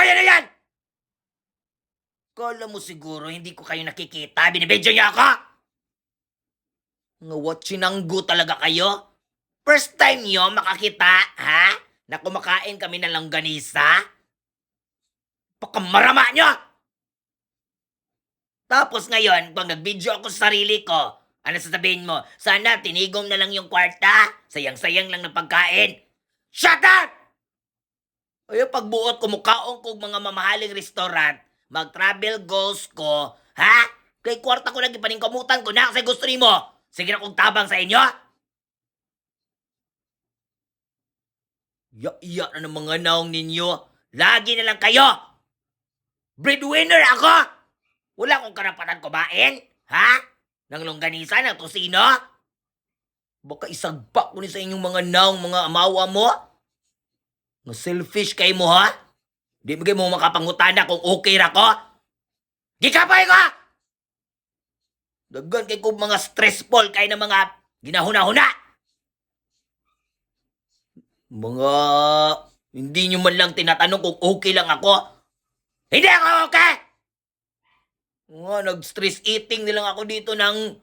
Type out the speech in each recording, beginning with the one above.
yan na yan! Kala mo siguro hindi ko kayo nakikita, binibidyo niyo ako? Nga watchinanggo talaga kayo? First time niyo makakita, ha? Na kumakain kami ng langganisa? Pakamarama niyo! Tapos ngayon, pag nag-video ako sa sarili ko, ano sasabihin mo? Sana tinigom na lang yung kwarta. Sayang-sayang lang ng pagkain. Shut up! Ay, pagbuot ko mukhaong kong mga mamahaling restaurant, mag-travel goals ko, ha? Kay kwarta ko lagi paningkamutan ko na kasi gusto mo. Sige na kong tabang sa inyo. Iya na ng mga naong ninyo. Lagi na lang kayo. Breadwinner ako. Wala akong karapatan kumain, ha? Ng longganisa, ng tosino. Baka isagpak ko ni sa inyong mga naong mga amawa mo. Nga selfish kay mo, ha? Di mo makapangutana kung okay ra ko. Gikapay ko! Dagan kay ko mga stressful kay na mga ginahuna-huna. Mga hindi nyo man lang tinatanong kung okay lang ako. Hindi ako okay! Nga, nag-stress eating nilang ako dito ng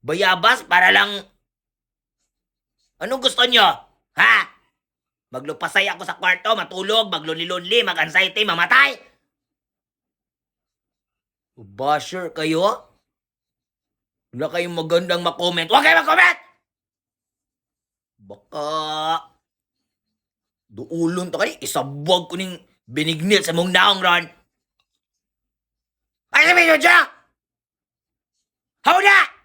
bayabas para lang... Anong gusto nyo? Ha? Maglupasay ako sa kwarto, matulog, maglunli-lunli, mag-anxiety, mamatay? Basher kayo? Wala kayong magandang makomment. Huwag kayo mag-comment! Baka... Duulon to kayo, isabwag ko ning binignit sa mong naong ron. Ay, sabihin nyo dyan! How na!